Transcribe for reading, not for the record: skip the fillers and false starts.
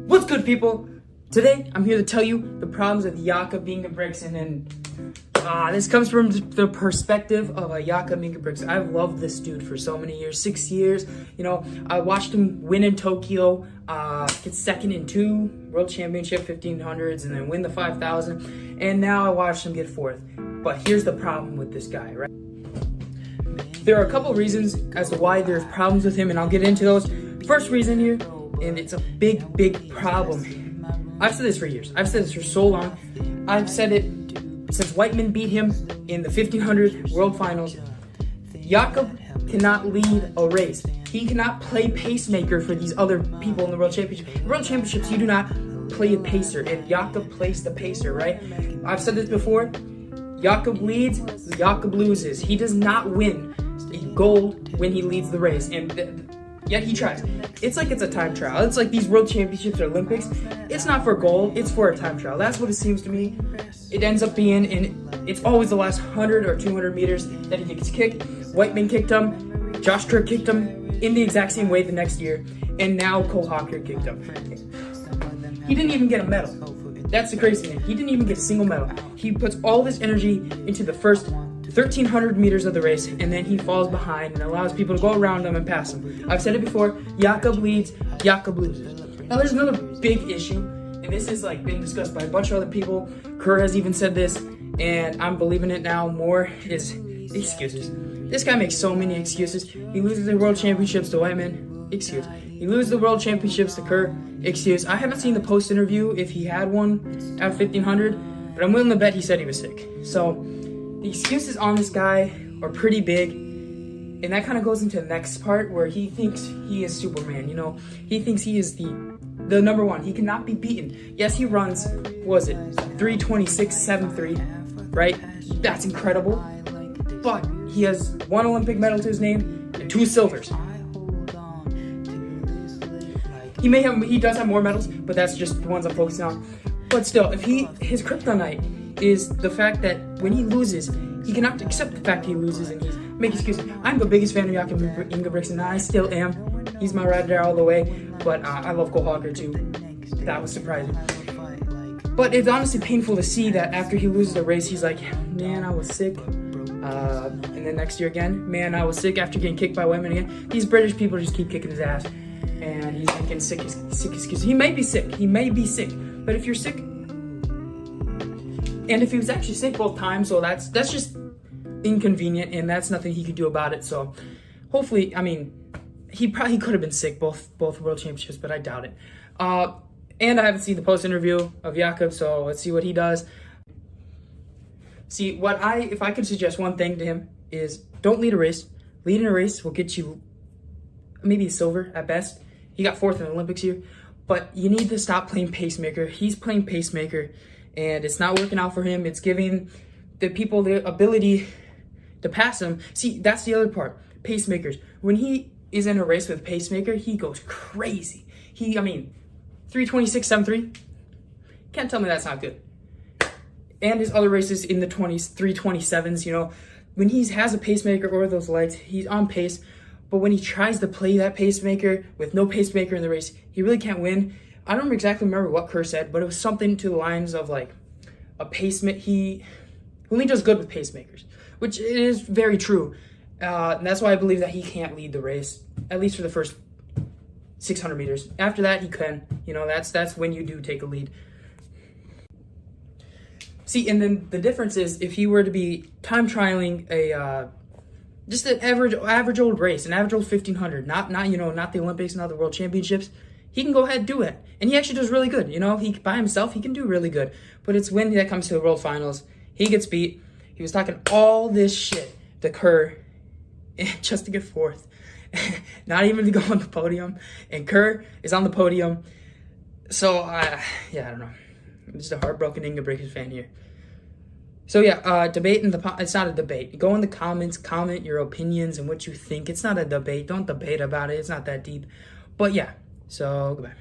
What's good, people? Today, I'm here to tell you the problems with Jakob Ingebrigtsen, and this comes from the perspective of a Jakob Ingebrigtsen. I've loved this dude for so many years, 6 years. You know, I watched him win in Tokyo, get second in 2 World Championship 1500s, and then win the 5000. And now I watched him get 4th. But here's the problem with this guy, right? There are a couple reasons as to why there's problems with him, and I'll get into those. First reason here, and it's a big problem. I've said this for years. I've said this for so long. I've said it since Whiteman beat him in the 1500 World Finals. Jakob cannot lead a race. He cannot play pacemaker for these other people in the World Championship. In World Championships, you do not play a pacer, and Jakob plays the pacer, right? I've said this before. Jakob leads, Jakob loses. He does not win gold when he leads the race, and yet he tries. It's like it's a time trial. It's like these World Championships or Olympics. It's not for gold, it's for a time trial. That's what it seems to me. It ends up being, and it's always the last 100 or 200 meters that he gets kicked. Whiteman kicked him, Josh Kirk kicked him in the exact same way the next year, and now Cole Hawker kicked him. He didn't even get a medal. That's the crazy thing. He didn't even get a single medal. He puts all this energy into the first 1,300 meters of the race, and then he falls behind and allows people to go around him and pass him. I've said it before, Jakob leads, Jakob loses. Now there's another big issue, and this has been discussed by a bunch of other people. Kerr has even said this, and I'm believing it now more, is excuses. This guy makes so many excuses. He loses the World Championships to Whiteman, excuse. He loses the World Championships to Kerr, excuse. I haven't seen the post interview if he had one at 1500, but I'm willing to bet he said he was sick. So the excuses on this guy are pretty big, and that kind of goes into the next part where he thinks he is Superman. You know, he thinks he is the number one. He cannot be beaten. Yes, he runs, was it 3:26.73, right? That's incredible. But he has 1 Olympic medal to his name and 2 silvers. He does have more medals, but that's just the ones I'm focusing on. But still, if his kryptonite is the fact that when he loses, he cannot accept the fact he loses and he's making excuses. I'm the biggest fan of Jakob Ingebrigtsen, and I still am. He's my ride there all the way, but I love Cole Hawker too. That was surprising. But it's honestly painful to see that after he loses the race, he's like, man, I was sick. And then next year again, man, I was sick after getting kicked by Whiteman again. These British people just keep kicking his ass, and he's making sick excuses. He may be sick, but if you're sick, and if he was actually sick both times, so that's just inconvenient, and that's nothing he could do about it. So hopefully, I mean, he probably could have been sick both World Championships, but I doubt it. And I haven't seen the post interview of Jakob, so let's see what he does. See, if I could suggest one thing to him is don't lead a race. Leading a race will get you maybe a silver at best. He got 4th in the Olympics here, but you need to stop playing pacemaker. He's playing pacemaker, and it's not working out for him. It's giving the people the ability to pass him. See, that's the other part. Pacemakers. When he is in a race with pacemaker, he goes crazy. 3:26.73. Can't tell me that's not good. And his other races in the 20s, 3:27s, you know, when he has a pacemaker or those legs, he's on pace. But when he tries to play that pacemaker with no pacemaker in the race, he really can't win. I don't exactly remember what Kerr said, but it was something to the lines of like a pacemaker. He only does good with pacemakers, which is very true. And that's why I believe that he can't lead the race, at least for the first 600 meters. After that, he can. You know, that's when you do take a lead. See, and then the difference is if he were to be time trialing just an average old race, an average old 1500, not the Olympics, not the World Championships, he can go ahead and do it. And he actually does really good. You know, he by himself, he can do really good. But it's when that comes to the World Finals, he gets beat. He was talking all this shit to Kerr just to get 4th. Not even to go on the podium. And Kerr is on the podium. So, yeah, I don't know. I'm just a heartbroken Ingebrigtsen fan here. So yeah, debate it's not a debate. Go in the comments, comment your opinions and what you think. It's not a debate. Don't debate about it. It's not that deep. But yeah, so goodbye.